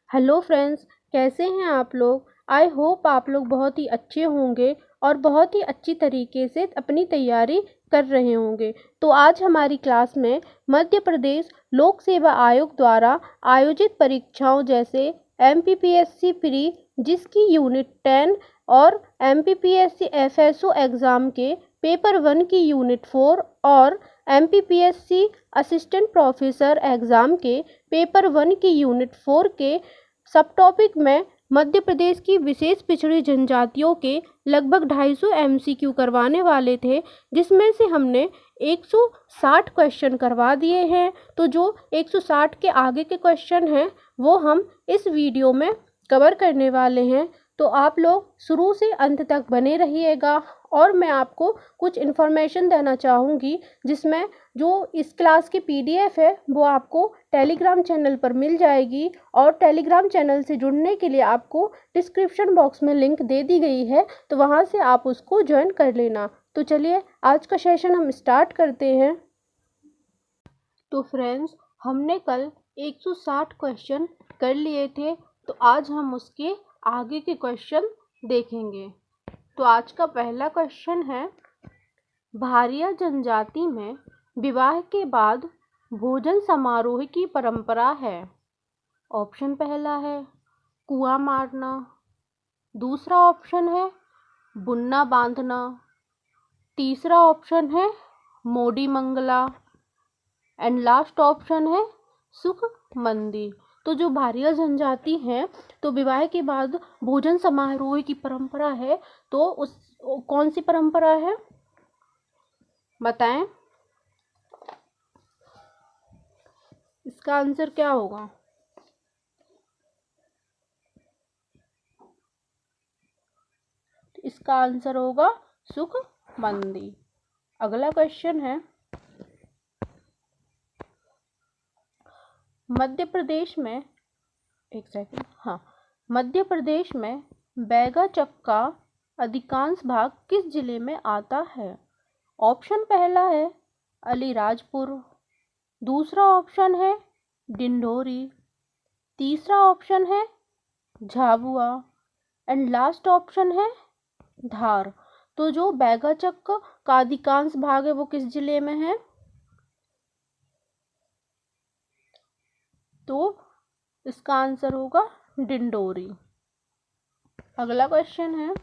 Hello friends, कैसे हैं आप लोग। आई होप आप लोग बहुत ही अच्छे होंगे और बहुत ही अच्छी तरीके से अपनी तैयारी कर रहे होंगे। तो आज हमारी क्लास में मध्य प्रदेश लोक सेवा आयोग द्वारा आयोजित परीक्षाओं जैसे एमपीपीएससी प्री, जिसकी यूनिट 10 और एमपीपीएससी एफएसओ एग्ज़ाम के पेपर 1 की यूनिट 4 और एमपीपीएससी असिस्टेंट प्रोफेसर एग्ज़ाम के पेपर 1 की यूनिट 4 के सब टॉपिक में मध्य प्रदेश की विशेष पिछड़ी जनजातियों के लगभग 250 एमसीक्यू करवाने वाले थे, जिसमें से हमने 160 क्वेश्चन करवा दिए हैं। तो जो 160 के आगे के क्वेश्चन हैं वो हम इस वीडियो में कवर करने वाले हैं। तो आप लोग शुरू से अंत तक बने रहिएगा और मैं आपको कुछ इन्फॉर्मेशन देना चाहूँगी, जिसमें जो इस क्लास की पीडीएफ है वो आपको टेलीग्राम चैनल पर मिल जाएगी और टेलीग्राम चैनल से जुड़ने के लिए आपको डिस्क्रिप्शन बॉक्स में लिंक दे दी गई है, तो वहाँ से आप उसको ज्वाइन कर लेना। तो चलिए आज का सेशन हम स्टार्ट करते हैं। तो फ्रेंड्स, हमने कल 160 क्वेश्चन कर लिए थे, तो आज हम उसके आगे के क्वेश्चन देखेंगे। तो आज का पहला क्वेश्चन है, भारिया जनजाति में विवाह के बाद भोजन समारोह की परंपरा है। ऑप्शन पहला है कुआं मारना, दूसरा ऑप्शन है बुनना बांधना, तीसरा ऑप्शन है मोडी मंगला एंड लास्ट ऑप्शन है सुख मंदी। तो जो भारिया जनजाति है तो विवाह के बाद भोजन समारोह की परंपरा है, तो उस कौन सी परंपरा है बताएं। इसका आंसर क्या होगा। इसका आंसर होगा सुख मंदी। अगला क्वेश्चन है, मध्य प्रदेश में मध्य प्रदेश में बैगा चक का अधिकांश भाग किस जिले में आता है। ऑप्शन पहला है अलीराजपुर, दूसरा ऑप्शन है डिंडोरी, तीसरा ऑप्शन है झाबुआ एंड लास्ट ऑप्शन है धार। तो जो बैगा चक का अधिकांश भाग है वो किस जिले में है। तो इसका आंसर होगा डिंडोरी। अगला क्वेश्चन है,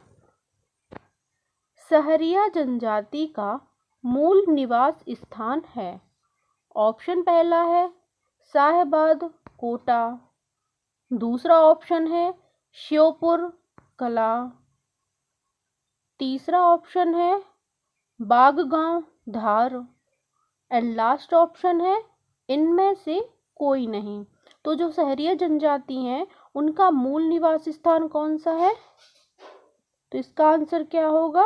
सहरिया जनजाति का मूल निवास स्थान है। ऑप्शन पहला है साहेबाद कोटा, दूसरा ऑप्शन है श्योपुर कला, तीसरा ऑप्शन है बागगांव धार एंड लास्ट ऑप्शन है इनमें से कोई नहीं। तो जो सहरिया जनजाति हैं उनका मूल निवास स्थान कौन सा है। तो इसका आंसर क्या होगा।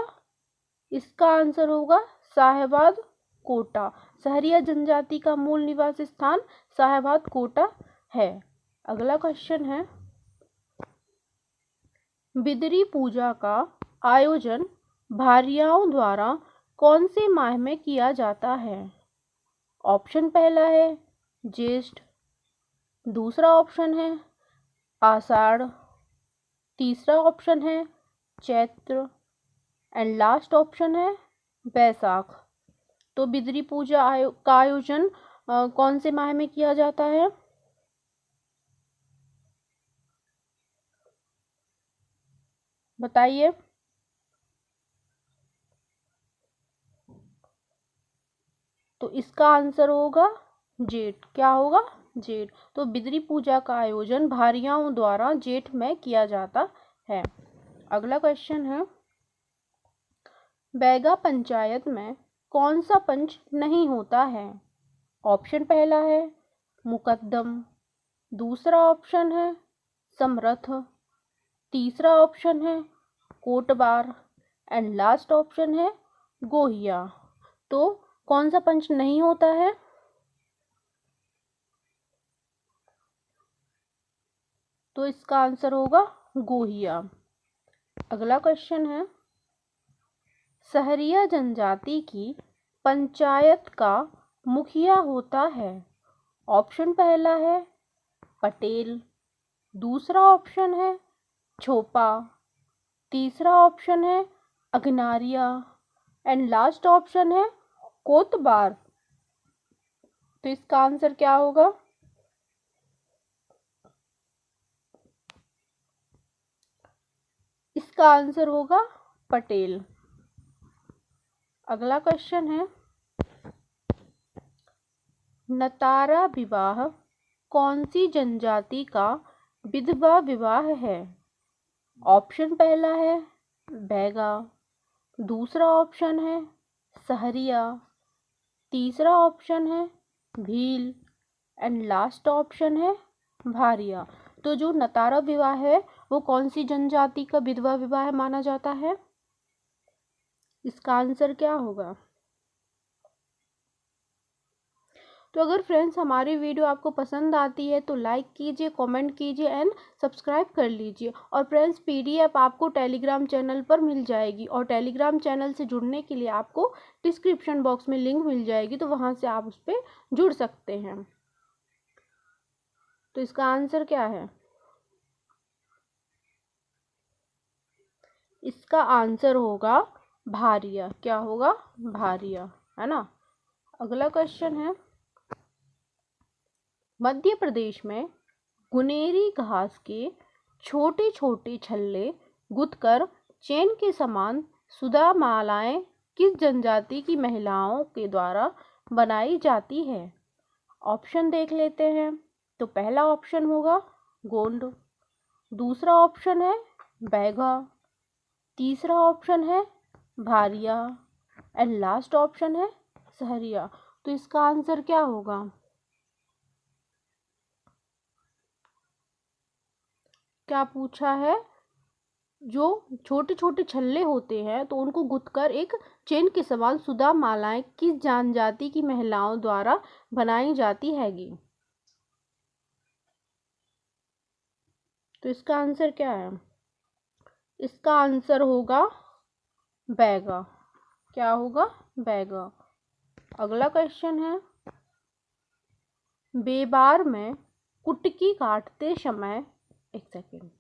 इसका आंसर होगा साहेबाद कोटा। सहरिया जनजाति का मूल निवास स्थान साहेबाद कोटा है। अगला क्वेश्चन है, बिदरी पूजा का आयोजन भारियाओं द्वारा कौन से माह में किया जाता है। ऑप्शन पहला है ज्येष्ठ, दूसरा ऑप्शन है आषाढ़, तीसरा ऑप्शन है चैत्र एंड लास्ट ऑप्शन है बैसाख। तो बिदरी पूजा का आयोजन कौन से माह में किया जाता है। बताइए। तो इसका आंसर होगा जेठ। क्या होगा, जेठ। तो बिदरी पूजा का आयोजन भारियाओं द्वारा जेठ में किया जाता है। अगला क्वेश्चन है, बैगा पंचायत में कौन सा पंच नहीं होता है। ऑप्शन पहला है मुकद्दम, दूसरा ऑप्शन है समरथ, तीसरा ऑप्शन है कोटबार एंड लास्ट ऑप्शन है गोहिया। तो कौन सा पंच नहीं होता है। तो इसका आंसर होगा गोहिया। अगला क्वेश्चन है, सहरिया जनजाति की पंचायत का मुखिया होता है। ऑप्शन पहला है पटेल, दूसरा ऑप्शन है छोपा, तीसरा ऑप्शन है अग्नारिया एंड लास्ट ऑप्शन है कोतबार। तो इसका आंसर क्या होगा? इसका आंसर होगा पटेल। अगला क्वेश्चन है, नतारा विवाह कौन सी जनजाति का विधवा विवाह है? ऑप्शन पहला है बैगा, दूसरा ऑप्शन है सहरिया, तीसरा ऑप्शन है भील एंड लास्ट ऑप्शन है भारिया। तो जो नतारा विवाह है वो कौन सी जनजाति का विधवा विवाह माना जाता है? इसका आंसर क्या होगा? तो अगर फ्रेंड्स हमारी वीडियो आपको पसंद आती है तो लाइक कीजिए, कमेंट कीजिए एंड सब्सक्राइब कर लीजिए। और फ्रेंड्स पीडीएफ आपको टेलीग्राम चैनल पर मिल जाएगी और टेलीग्राम चैनल से जुड़ने के लिए आपको डिस्क्रिप्शन बॉक्स में लिंक मिल जाएगी, तो वहाँ से आप उस पर जुड़ सकते हैं। तो इसका आंसर क्या है? इसका आंसर होगा भारिया। क्या होगा? भारिया, है ना। अगला क्वेश्चन है, मध्य प्रदेश में गुनेरी घास के छोटे छोटे छल्ले गुथकर चेन के समान सुधा मालाएं किस जनजाति की महिलाओं के द्वारा बनाई जाती है? ऑप्शन देख लेते हैं। तो पहला ऑप्शन होगा गोंड, दूसरा ऑप्शन है बैगा, तीसरा ऑप्शन है भारिया एंड लास्ट ऑप्शन है सहरिया। तो इसका आंसर क्या होगा? क्या पूछा है? जो छोटे छोटे छल्ले होते हैं तो उनको गुथकर एक चेन के समान सुधा मालाएं किस जनजाति की महिलाओं द्वारा बनाई जाती हैगी? तो इसका आंसर क्या है? इसका आंसर होगा बैगा। क्या होगा? बैगा। अगला क्वेश्चन है, बेबार में कुटकी काटते समय, एक सेकेंड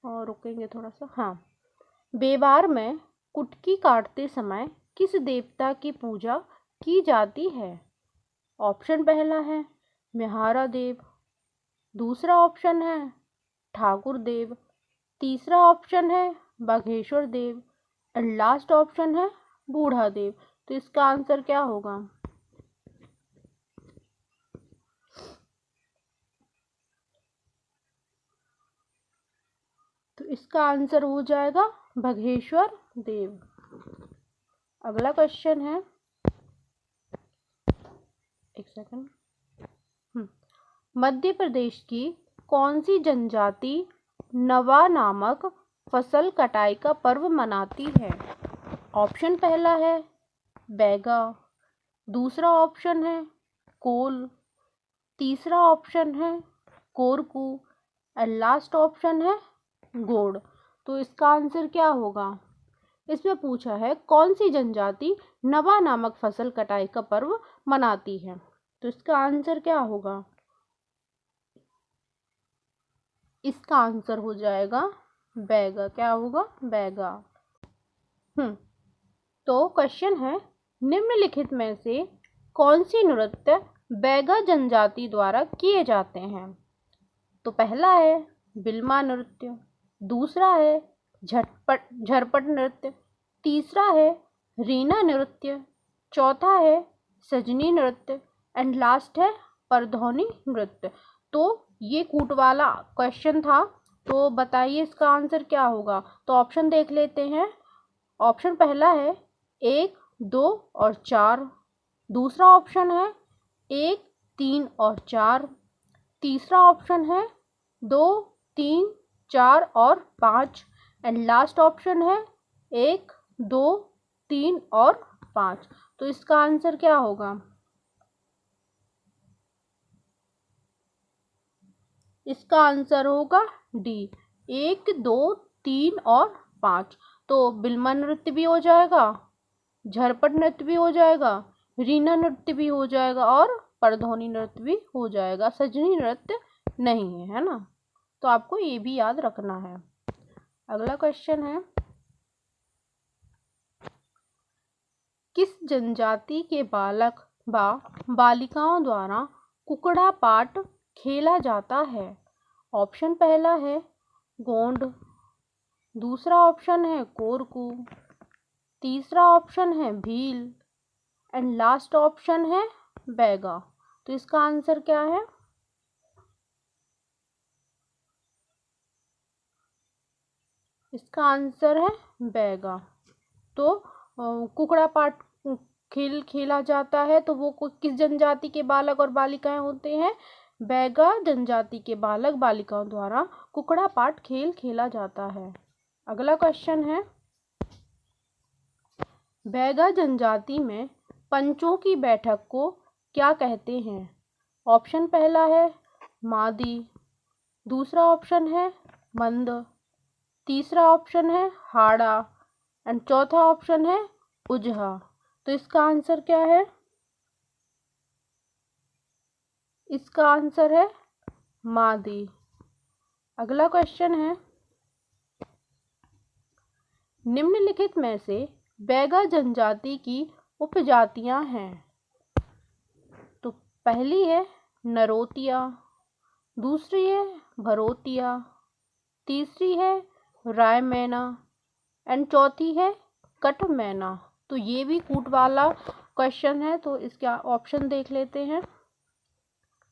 और रुकेंगे थोड़ा सा। हाँ, बेबार में कुटकी काटते समय किस देवता की पूजा की जाती है? ऑप्शन पहला है मेहारा देव, दूसरा ऑप्शन है ठाकुर देव, तीसरा ऑप्शन है बाघेश्वर देव एंड लास्ट ऑप्शन है बूढ़ा देव। तो इसका आंसर क्या होगा? तो इसका आंसर हो जाएगा बाघेश्वर देव। अगला क्वेश्चन है, एक सेकंड। मध्य प्रदेश की कौन सी जनजाति नवा नामक फसल कटाई का पर्व मनाती है? ऑप्शन पहला है बैगा, दूसरा ऑप्शन है कोल, तीसरा ऑप्शन है कोरकू एंड लास्ट ऑप्शन है गोड़। तो इसका आंसर क्या होगा? इसमें पूछा है कौन सी जनजाति नवा नामक फसल कटाई का पर्व मनाती है। तो इसका आंसर क्या होगा? इसका आंसर हो जाएगा बैगा। क्या होगा? बैगा। तो क्वेश्चन है, निम्नलिखित में से कौन सी नृत्य बैगा जनजाति द्वारा किए जाते हैं? तो पहला है बिल्मा नृत्य, दूसरा है झटपट नृत्य, तीसरा है रीना नृत्य, चौथा है सजनी नृत्य एंड लास्ट है परधौनी नृत्य। तो ये कूट वाला क्वेश्चन था, तो बताइए इसका आंसर क्या होगा? तो ऑप्शन देख लेते हैं। ऑप्शन पहला है 1, 2 और 4, दूसरा ऑप्शन है 1, 3 और 4, तीसरा ऑप्शन है 2, 3, 4 और 5 एंड लास्ट ऑप्शन है 1, 2, 3 और 5। तो इसका आंसर क्या होगा? इसका आंसर होगा डी, 1, 2, 3 और 5। तो बिल्मा नृत्य भी हो जाएगा, झरपट नृत्य भी हो जाएगा, रीना नृत्य भी हो जाएगा और परधौनी नृत्य भी हो जाएगा, सजनी नृत्य नहीं है ना। तो आपको ये भी याद रखना है। अगला क्वेश्चन है, किस जनजाति के बालक व बालिकाओं द्वारा कुकड़ा पाट खेला जाता है? ऑप्शन पहला है गोंड, दूसरा ऑप्शन है कोरकू, तीसरा ऑप्शन है भील एंड लास्ट ऑप्शन है बैगा। तो इसका आंसर क्या है? इसका आंसर है बैगा। तो कुकड़ा पाट खेल खेला जाता है तो वो किस जनजाति के बालक और बालिकाएं होते हैं? बैगा जनजाति के बालक बालिकाओं द्वारा कुकड़ा पाट खेल खेला जाता है। अगला क्वेश्चन है, बैगा जनजाति में पंचों की बैठक को क्या कहते हैं? ऑप्शन पहला है मादी, दूसरा ऑप्शन है मंद, तीसरा ऑप्शन है हाड़ा एंड चौथा ऑप्शन है उजहा। तो इसका आंसर क्या है? इसका आंसर है मादी। अगला क्वेश्चन है, निम्नलिखित में से बैगा जनजाति की उपजातियां हैं। तो पहली है नरोतिया, दूसरी है भरोतिया, तीसरी है रायमैना एंड चौथी है कटमैना। तो ये भी कूट वाला क्वेश्चन है, तो इसका ऑप्शन देख लेते हैं।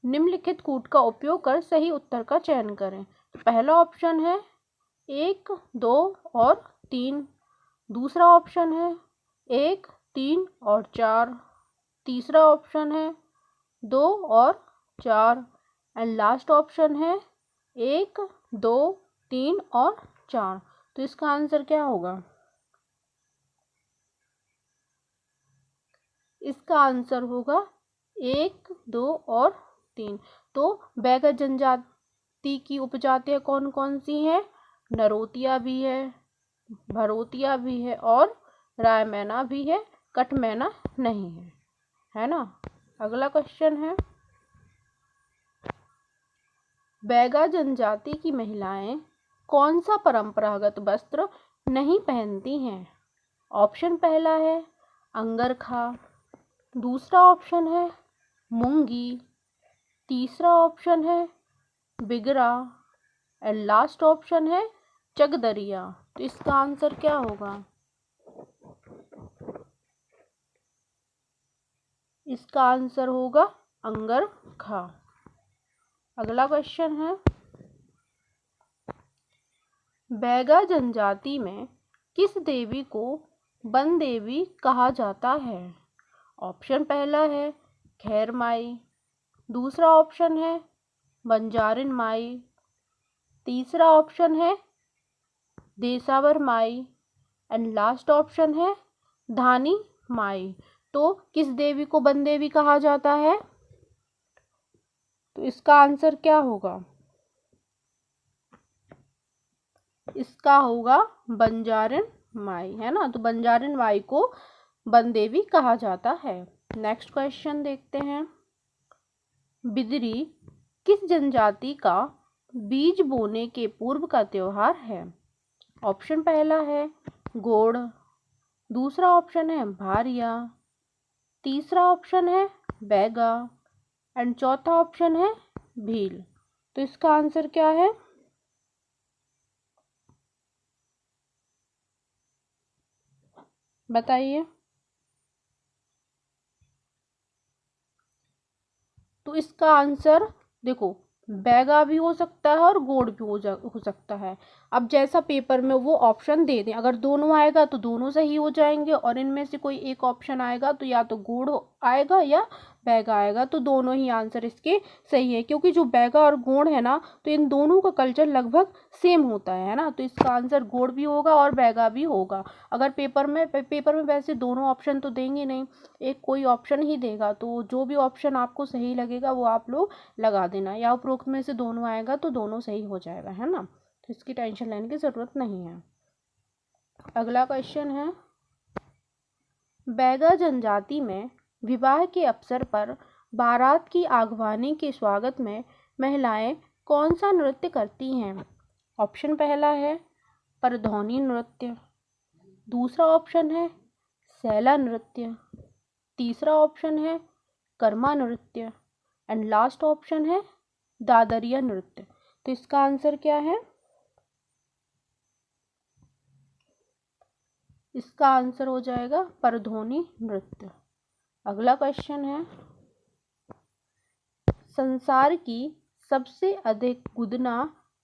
निम्नलिखित कूट का उपयोग कर सही उत्तर का चयन करें। तो पहला ऑप्शन है 1, 2 और 3, दूसरा ऑप्शन है 1, 3 और 4, तीसरा ऑप्शन है 2 और 4 एंड लास्ट ऑप्शन है 1, 2, 3 और 4। तो इसका आंसर क्या होगा? इसका आंसर होगा 1, 2 और 3। तो बैगा जनजाति की उपजातियां कौन कौन सी हैं? नरोतिया भी है, भरोतिया भी है और रायमैना भी है, कटमैना नहीं है ना। अगला क्वेश्चन है, बैगा जनजाति की महिलाएं कौन सा परंपरागत वस्त्र नहीं पहनती हैं? ऑप्शन पहला है अंगरखा, दूसरा ऑप्शन है मूंगी, तीसरा ऑप्शन है बिगरा एंड लास्ट ऑप्शन है चगदरिया। तो इसका आंसर क्या होगा? इसका आंसर होगा अंगरखा। अगला क्वेश्चन है, बैगा जनजाति में किस देवी को वन देवी कहा जाता है? ऑप्शन पहला है खैर माई, दूसरा ऑप्शन है बंजारिन माई, तीसरा ऑप्शन है देसावर माई एंड लास्ट ऑप्शन है धानी माई। तो किस देवी को वन देवी कहा जाता है? तो इसका आंसर क्या होगा? इसका होगा बंजारिन माई, है ना। तो बंजारिन माई को वन देवी कहा जाता है। नेक्स्ट क्वेश्चन देखते हैं, बिदरी किस जनजाति का बीज बोने के पूर्व का त्योहार है? ऑप्शन पहला है गोड़, दूसरा ऑप्शन है भारिया, तीसरा ऑप्शन है बैगा एंड चौथा ऑप्शन है भील। तो इसका आंसर क्या है? बताइए। तो इसका आंसर देखो, बैगा भी हो सकता है और गोड़ भी हो सकता है। अब जैसा पेपर में वो ऑप्शन दे दें, अगर दोनों आएगा तो दोनों सही हो जाएंगे और इनमें से कोई एक ऑप्शन आएगा तो या तो गोड़ आएगा या बैगा आएगा, तो दोनों ही आंसर इसके सही है। क्योंकि जो बैगा और गोड़ है ना, तो इन दोनों का कल्चर लगभग सेम होता है ना। तो इसका आंसर गोड़ भी होगा और बैगा भी होगा। अगर पेपर में वैसे दोनों ऑप्शन तो देंगे नहीं, एक कोई ऑप्शन ही देगा। तो जो भी ऑप्शन आपको सही लगेगा वो आप लोग लगा देना, या उपरोक्त में से दोनों आएगा तो दोनों सही हो जाएगा, है ना। तो इसकी टेंशन लेने की ज़रूरत नहीं है। अगला क्वेश्चन है, बैगा जनजाति में विवाह के अवसर पर बारात की आगवानी के स्वागत में महिलाएं कौन सा नृत्य करती हैं? ऑप्शन पहला है परधौनी नृत्य, दूसरा ऑप्शन है सैला नृत्य, तीसरा ऑप्शन है कर्मा नृत्य एंड लास्ट ऑप्शन है दादरिया नृत्य। तो इसका आंसर क्या है? इसका आंसर हो जाएगा परधौनी नृत्य। अगला क्वेश्चन है, संसार की सबसे अधिक गुदना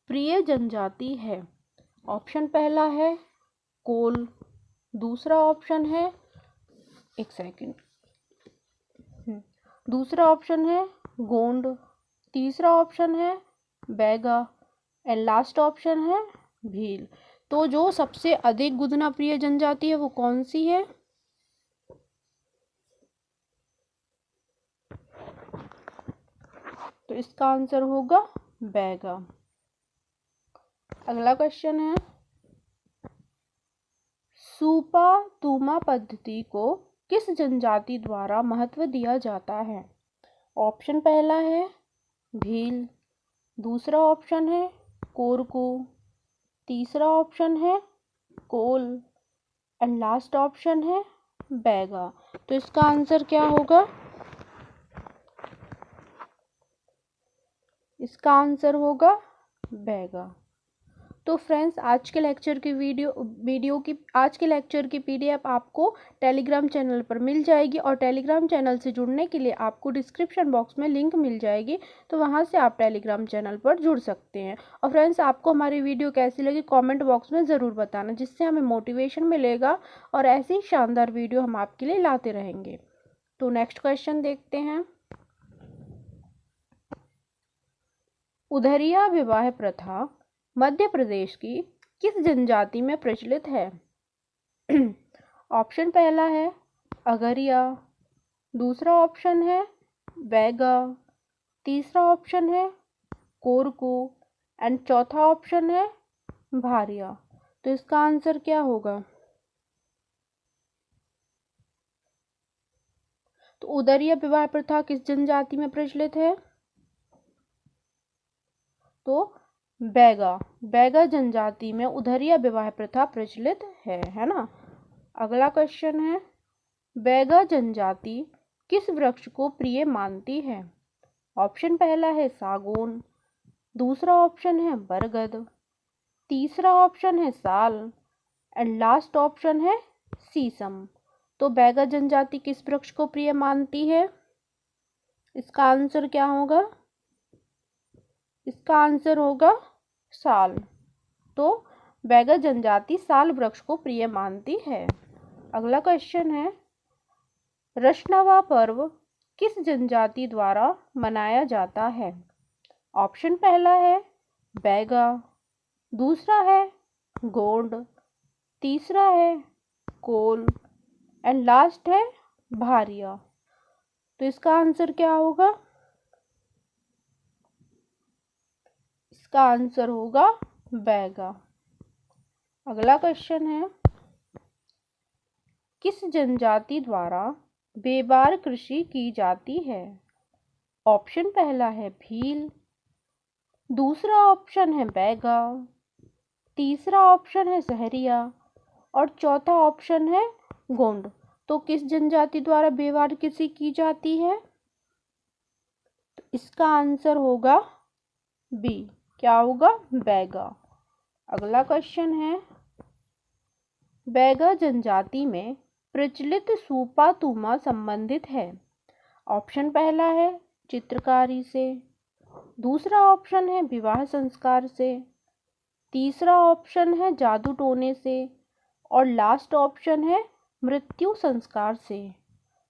प्रिय जनजाति है? ऑप्शन पहला है कोल, दूसरा ऑप्शन है एक सेकंड दूसरा ऑप्शन है गोंड, तीसरा ऑप्शन है बैगा एंड लास्ट ऑप्शन है भील। तो जो सबसे अधिक गुदना प्रिय जनजाति है वो कौन सी है? तो इसका आंसर होगा बैगा। अगला क्वेश्चन है, सूपा तुमा पद्धति को किस जनजाति द्वारा महत्व दिया जाता है? ऑप्शन पहला है भील, दूसरा ऑप्शन है कोरकू, तीसरा ऑप्शन है कोल एंड लास्ट ऑप्शन है बैगा। तो इसका आंसर क्या होगा? इसका आंसर होगा बैगा। तो फ्रेंड्स, आज के लेक्चर की आज के लेक्चर की पीडीएफ आपको टेलीग्राम चैनल पर मिल जाएगी और टेलीग्राम चैनल से जुड़ने के लिए आपको डिस्क्रिप्शन बॉक्स में लिंक मिल जाएगी, तो वहां से आप टेलीग्राम चैनल पर जुड़ सकते हैं। और फ्रेंड्स, आपको हमारी वीडियो कैसी लगी कमेंट बॉक्स में ज़रूर बताना, जिससे हमें मोटिवेशन मिलेगा और ऐसी ही शानदार वीडियो हम आपके लिए लाते रहेंगे। तो नेक्स्ट क्वेश्चन देखते हैं, उधरिया विवाह प्रथा मध्य प्रदेश की किस जनजाति में प्रचलित है? ऑप्शन पहला है अगरिया, दूसरा ऑप्शन है बैगा, तीसरा ऑप्शन है कोरकू एंड चौथा ऑप्शन है भारिया। तो इसका आंसर क्या होगा? तो उधरिया विवाह प्रथा किस जनजाति में प्रचलित है? तो बैगा जनजाति में उधरिया विवाह प्रथा प्रचलित है ना। अगला क्वेश्चन है, बैगा जनजाति किस वृक्ष को प्रिय मानती है? ऑप्शन पहला है सागौन, दूसरा ऑप्शन है बरगद, तीसरा ऑप्शन है साल एंड लास्ट ऑप्शन है शीशम। तो बैगा जनजाति किस वृक्ष को प्रिय मानती है? इसका आंसर क्या होगा? इसका आंसर होगा साल। तो बैगा जनजाति साल वृक्ष को प्रिय मानती है। अगला क्वेश्चन है, रश्नवा पर्व किस जनजाति द्वारा मनाया जाता है? ऑप्शन पहला है बैगा, दूसरा है गोंड, तीसरा है कोल एंड लास्ट है भारिया। तो इसका आंसर क्या होगा? इसका आंसर होगा बैगा। अगला क्वेश्चन है, किस जनजाति द्वारा बेबार कृषि की जाती है? ऑप्शन पहला है भील, दूसरा ऑप्शन है बैगा, तीसरा ऑप्शन है सहरिया और चौथा ऑप्शन है गोंड। तो किस जनजाति द्वारा बेबार कृषि की जाती है? तो इसका आंसर होगा बी। क्या होगा? बैगा। अगला क्वेश्चन है, बैगा जनजाति में प्रचलित सूपा तुमा संबंधित है? ऑप्शन पहला है चित्रकारी से, दूसरा ऑप्शन है विवाह संस्कार से, तीसरा ऑप्शन है जादू टोने से और लास्ट ऑप्शन है मृत्यु संस्कार से।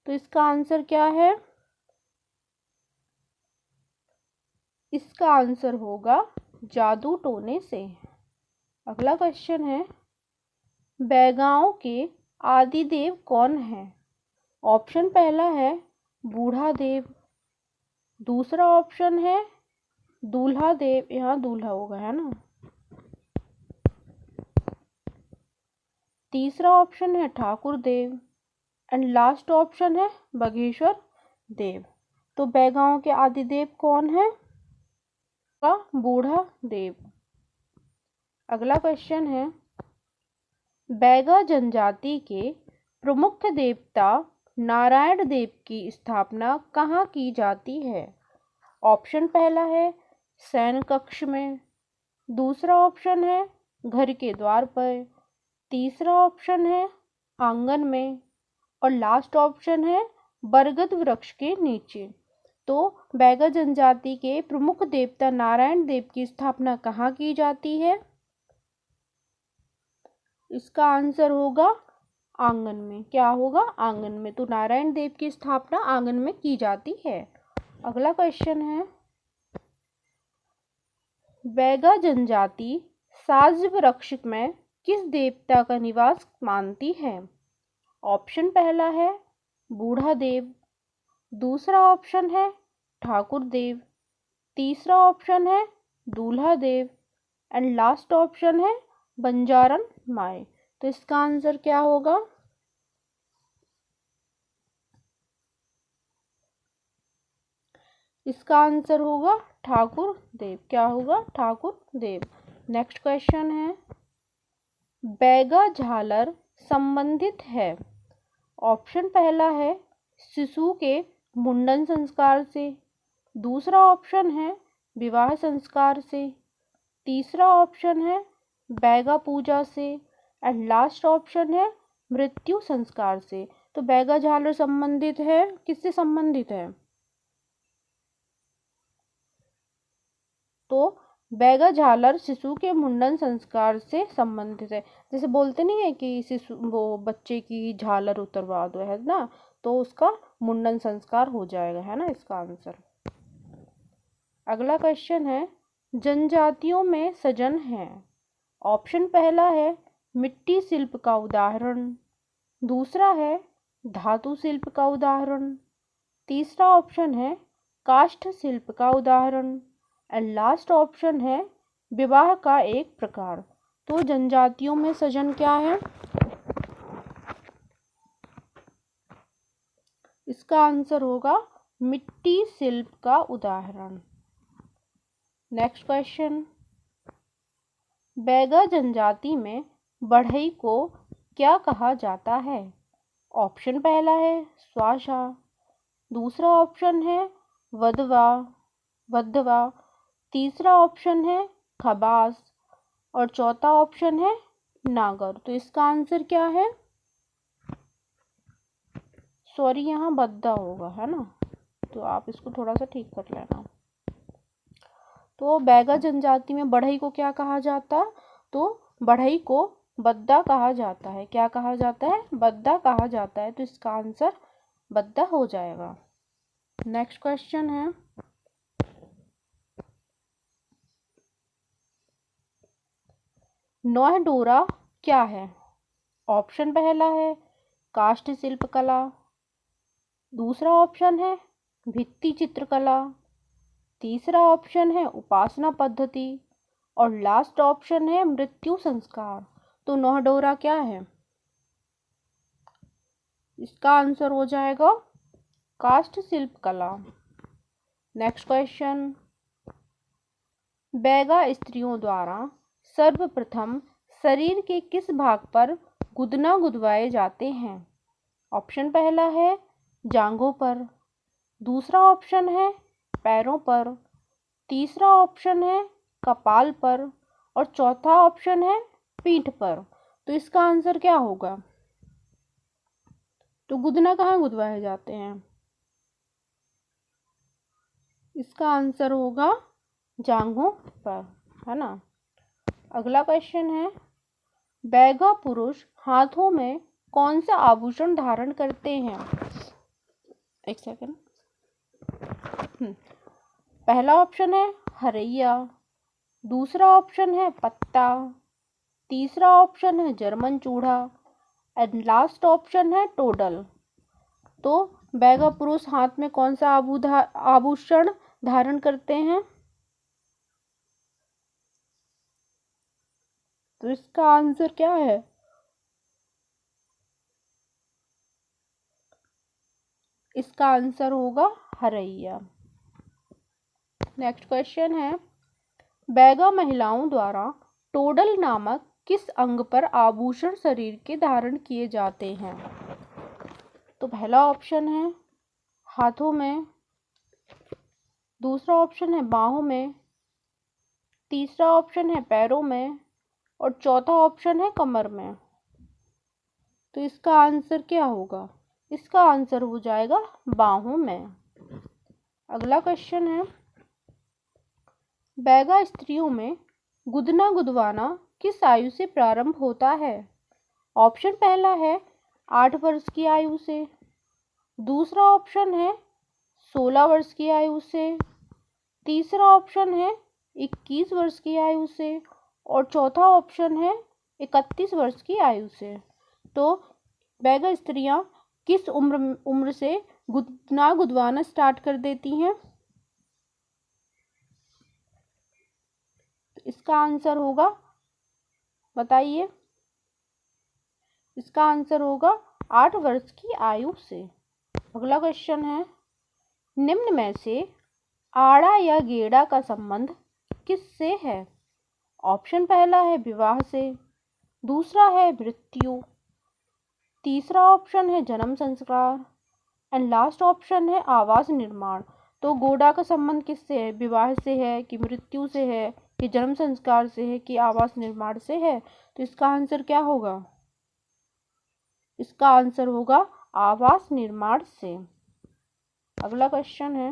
तो इसका आंसर क्या है? इसका आंसर होगा जादू टोने से। अगला क्वेश्चन है, बैगाओं के आदि देव कौन है? ऑप्शन पहला है बूढ़ा देव, दूसरा ऑप्शन है दूल्हा देव, यहाँ दूल्हा होगा है ना, तीसरा ऑप्शन है ठाकुर देव एंड लास्ट ऑप्शन है बागेश्वर देव। तो बैगाओं के आदिदेव कौन है? का बूढ़ा देव। अगला क्वेश्चन है, बैगा जनजाति के प्रमुख देवता नारायण देव की स्थापना कहाँ की जाती है? ऑप्शन पहला है शयन कक्ष में, दूसरा ऑप्शन है घर के द्वार पर, तीसरा ऑप्शन है आंगन में, और लास्ट ऑप्शन है बरगद वृक्ष के नीचे। तो बैगा जनजाति के प्रमुख देवता नारायण देव की स्थापना कहाँ की जाती है? इसका आंसर होगा आंगन में। क्या होगा? आंगन में। तो नारायण देव की स्थापना आंगन में की जाती है। अगला क्वेश्चन है, बैगा जनजाति साज वृक्ष में किस देवता का निवास मानती है? ऑप्शन पहला है बूढ़ा देव, दूसरा ऑप्शन है ठाकुर देव, तीसरा ऑप्शन है दूल्हा देव, एंड लास्ट ऑप्शन है बंजारन माए। तो इसका आंसर क्या होगा? इसका आंसर होगा ठाकुर देव। क्या होगा? ठाकुर देव। नेक्स्ट क्वेश्चन है, बैगा झालर संबंधित है। ऑप्शन पहला है शिशु के मुंडन संस्कार से, दूसरा ऑप्शन है विवाह संस्कार से, तीसरा ऑप्शन है बैगा पूजा से, एंड लास्ट ऑप्शन है मृत्यु संस्कार से। तो बैगा झालर संबंधित है, किससे संबंधित है? तो बैगा झालर शिशु के मुंडन संस्कार से संबंधित है। जैसे बोलते नहीं है कि शिशु वो बच्चे की झालर उतरवा दो, है ना, तो उसका मुंडन संस्कार हो जाएगा, है ना इसका आंसर। अगला क्वेश्चन है, जनजातियों में सजन है। ऑप्शन पहला है मिट्टी शिल्प का उदाहरण, दूसरा है धातु शिल्प का उदाहरण, तीसरा ऑप्शन है काष्ठ शिल्प का उदाहरण, एंड लास्ट ऑप्शन है विवाह का एक प्रकार। तो जनजातियों में सजन क्या है? इसका आंसर होगा मिट्टी शिल्प का उदाहरण। नेक्स्ट क्वेश्चन, बैगा जनजाति में बढ़ई को क्या कहा जाता है? ऑप्शन पहला है स्वाशा, दूसरा ऑप्शन है वधवा, तीसरा ऑप्शन है खबास, और चौथा ऑप्शन है नागर। तो इसका आंसर क्या है? सॉरी, यहाँ बद्दा होगा, है ना, तो आप इसको थोड़ा सा ठीक कर लेना। तो बैगा जनजाति में बढ़ई को क्या कहा जाता? तो बढ़ई को बद्दा कहा जाता है। क्या कहा जाता है? बद्दा कहा जाता है। तो इसका आंसर बद्दा हो जाएगा। नेक्स्ट क्वेश्चन है, नौह डोरा क्या है? ऑप्शन पहला है काष्ठ शिल्प कला, दूसरा ऑप्शन है भित्ति चित्रकला, तीसरा ऑप्शन है उपासना पद्धति, और लास्ट ऑप्शन है मृत्यु संस्कार। तो नौह डोरा क्या है? इसका आंसर हो जाएगा काष्ठ शिल्प कला। नेक्स्ट क्वेश्चन, बैगा स्त्रियों द्वारा सर्वप्रथम शरीर के किस भाग पर गुदना गुदवाए जाते हैं? ऑप्शन पहला है जांघों पर, दूसरा ऑप्शन है पैरों पर, तीसरा ऑप्शन है कपाल पर, और चौथा ऑप्शन है पीठ पर। तो इसका आंसर क्या होगा? तो गुदना कहाँ गुदवाए जाते हैं? इसका आंसर होगा जांघों पर, है ना। अगला क्वेश्चन है, बैगा पुरुष हाथों में कौन सा आभूषण धारण करते हैं? एक सेकंड। पहला ऑप्शन है हरैया, दूसरा ऑप्शन है पत्ता, तीसरा ऑप्शन है जर्मन चूड़ा, एंड लास्ट ऑप्शन है टोडल। तो बैगा पुरुष हाथ में कौन सा आभूषण धारण करते हैं? तो इसका आंसर क्या है? इसका आंसर होगा हरैया। नेक्स्ट क्वेश्चन है, बैगा महिलाओं द्वारा टोडल नामक किस अंग पर आभूषण शरीर के धारण किए जाते हैं? तो पहला ऑप्शन है हाथों में, दूसरा ऑप्शन है बाहों में, तीसरा ऑप्शन है पैरों में और चौथा ऑप्शन है कमर में। तो इसका आंसर क्या होगा? इसका आंसर हो जाएगा बाहों में। अगला क्वेश्चन है, बैगा स्त्रियों में गुदना गुदवाना किस आयु से प्रारंभ होता है? ऑप्शन पहला है 8 वर्ष की आयु से, दूसरा ऑप्शन है 16 वर्ष की आयु से, तीसरा ऑप्शन है 21 वर्ष की आयु से और चौथा ऑप्शन है 31 वर्ष की आयु से। तो बैगा स्त्रियां किस उम्र से गुदना गुदवाना स्टार्ट कर देती हैं? इसका आंसर होगा, बताइए, इसका आंसर होगा 8 वर्ष की आयु से। अगला क्वेश्चन है, निम्न में से आड़ा या गेड़ा का संबंध किससे है? ऑप्शन पहला है विवाह से, दूसरा है मृत्यु, तीसरा ऑप्शन है जन्म संस्कार एंड लास्ट ऑप्शन है आवास निर्माण। तो गोड़ा का संबंध किससे है? विवाह से है कि मृत्यु से है कि जन्म संस्कार से है कि आवास निर्माण से है? तो इसका आंसर क्या होगा? इसका आंसर होगा आवास निर्माण से। अगला क्वेश्चन है,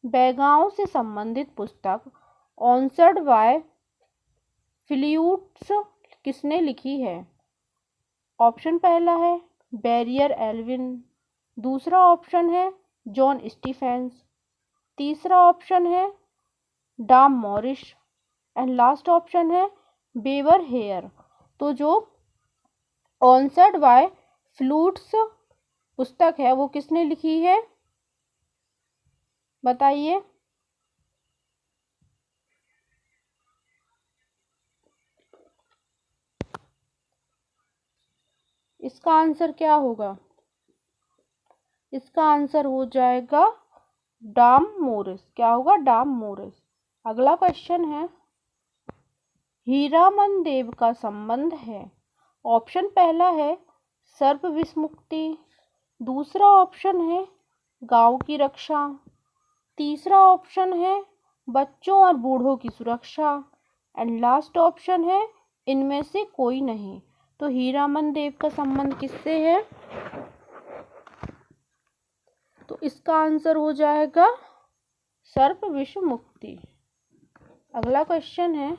बैगाओं से संबंधित पुस्तक ऑन्सर्ड बाय फिलिप्स किसने लिखी है? ऑप्शन पहला है बैरियर एल्विन, दूसरा ऑप्शन है जॉन स्टीफेंस, तीसरा ऑप्शन है डाम मॉरिस एंड लास्ट ऑप्शन है बेवर हेयर। तो जो ऑन्सर्ड बाय फ्लूट्स पुस्तक है वो किसने लिखी है? बताइए। इसका आंसर क्या होगा? इसका आंसर हो जाएगा डाम मोरिस। क्या होगा? डाम मोरिस। अगला क्वेश्चन है, हीरामन देव का संबंध है। ऑप्शन पहला है सर्प विष मुक्ति, दूसरा ऑप्शन है गांव की रक्षा, तीसरा ऑप्शन है बच्चों और बूढ़ों की सुरक्षा एंड लास्ट ऑप्शन है इनमें से कोई नहीं। तो हीरामन देव का संबंध किससे है? तो इसका आंसर हो जाएगा सर्प विष मुक्ति। अगला क्वेश्चन है,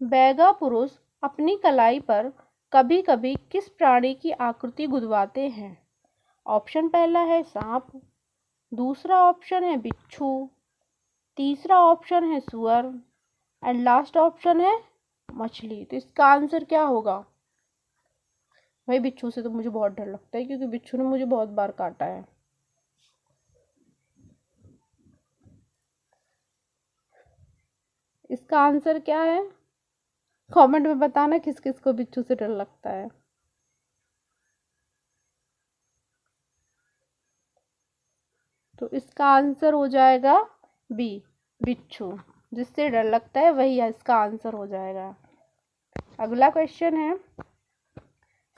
बैगा पुरुष अपनी कलाई पर कभी कभी किस प्राणी की आकृति गुदवाते हैं? ऑप्शन पहला है सांप, दूसरा ऑप्शन है बिच्छू, तीसरा ऑप्शन है सुअर एंड लास्ट ऑप्शन है मछली। तो इसका आंसर क्या होगा? भाई बिच्छू से तो मुझे बहुत डर लगता है क्योंकि बिच्छू ने मुझे बहुत बार काटा है। इसका आंसर क्या है? कमेंट में बताना किस किस को बिच्छू से डर लगता है। तो इसका आंसर हो जाएगा बी, बिच्छू। जिससे डर लगता है वही इसका आंसर हो जाएगा। अगला क्वेश्चन है,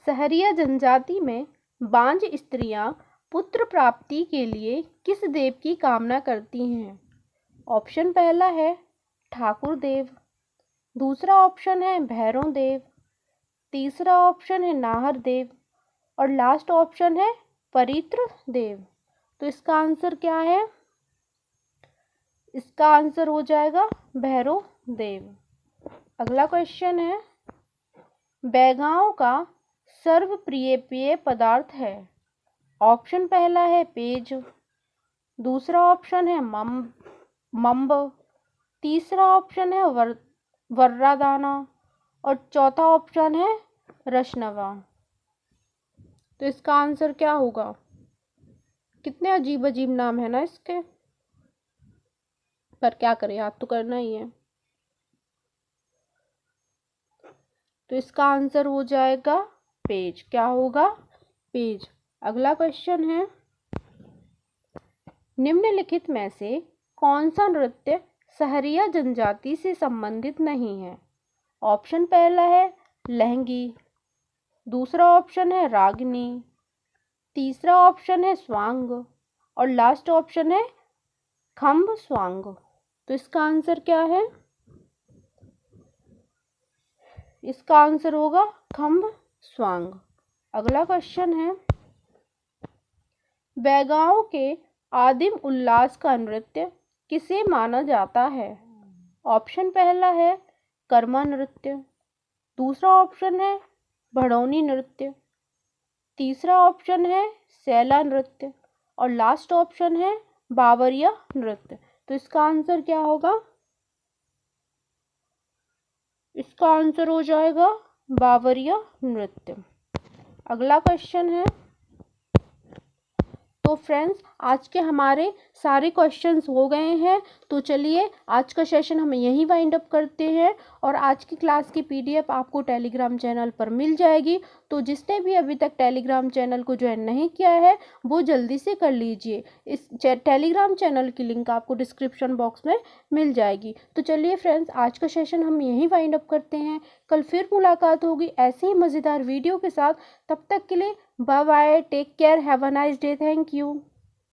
सहरिया जनजाति में बांझ स्त्रियां पुत्र प्राप्ति के लिए किस देव की कामना करती हैं? ऑप्शन पहला है ठाकुर देव, दूसरा ऑप्शन है भैरव देव, तीसरा ऑप्शन है नाहर देव और लास्ट ऑप्शन है परित्र देव। तो इसका आंसर क्या है? इसका आंसर हो जाएगा भैरव देव। अगला क्वेश्चन है, बैगाओं का सर्वप्रिय पेय पदार्थ है। ऑप्शन पहला है पेज, दूसरा ऑप्शन है मम्ब, तीसरा ऑप्शन है वर्रा दाना और चौथा ऑप्शन है रशनवा। तो इसका आंसर क्या होगा? कितने अजीब अजीब नाम है ना इसके, पर क्या करें, याद तो करना ही है। तो इसका आंसर हो जाएगा पेज। क्या होगा? पेज। अगला क्वेश्चन है, निम्नलिखित में से कौन सा नृत्य सहरिया जनजाति से संबंधित नहीं है? ऑप्शन पहला है लहंगी, दूसरा ऑप्शन है रागिनी, तीसरा ऑप्शन है स्वांग और लास्ट ऑप्शन है खम्ब स्वांग। तो इसका आंसर क्या है? इसका आंसर होगा खम्ब स्वांग। अगला क्वेश्चन है, बैगाओं के आदिम उल्लास का नृत्य किसे माना जाता है? ऑप्शन पहला है कर्मा नृत्य, दूसरा ऑप्शन है भड़ौनी नृत्य, तीसरा ऑप्शन है सैला नृत्य और लास्ट ऑप्शन है बावरिया नृत्य। तो इसका आंसर क्या होगा? इसका आंसर हो जाएगा बावरिया नृत्य। अगला क्वेश्चन है, तो फ्रेंड्स आज के हमारे सारे क्वेश्चंस हो गए हैं। तो चलिए आज का सेशन हम यहीं वाइंड अप करते हैं और आज की क्लास की पीडीएफ आपको टेलीग्राम चैनल पर मिल जाएगी। तो जिसने भी अभी तक टेलीग्राम चैनल को ज्वाइन नहीं किया है वो जल्दी से कर लीजिए। इस टेलीग्राम चैनल की लिंक आपको डिस्क्रिप्शन बॉक्स में मिल जाएगी। तो चलिए फ्रेंड्स आज का सेशन हम यहीं वाइंड अप करते हैं। कल फिर मुलाकात होगी ऐसे ही मज़ेदार वीडियो के साथ। तब तक के लिए bye bye, take care, have a nice day, thank you.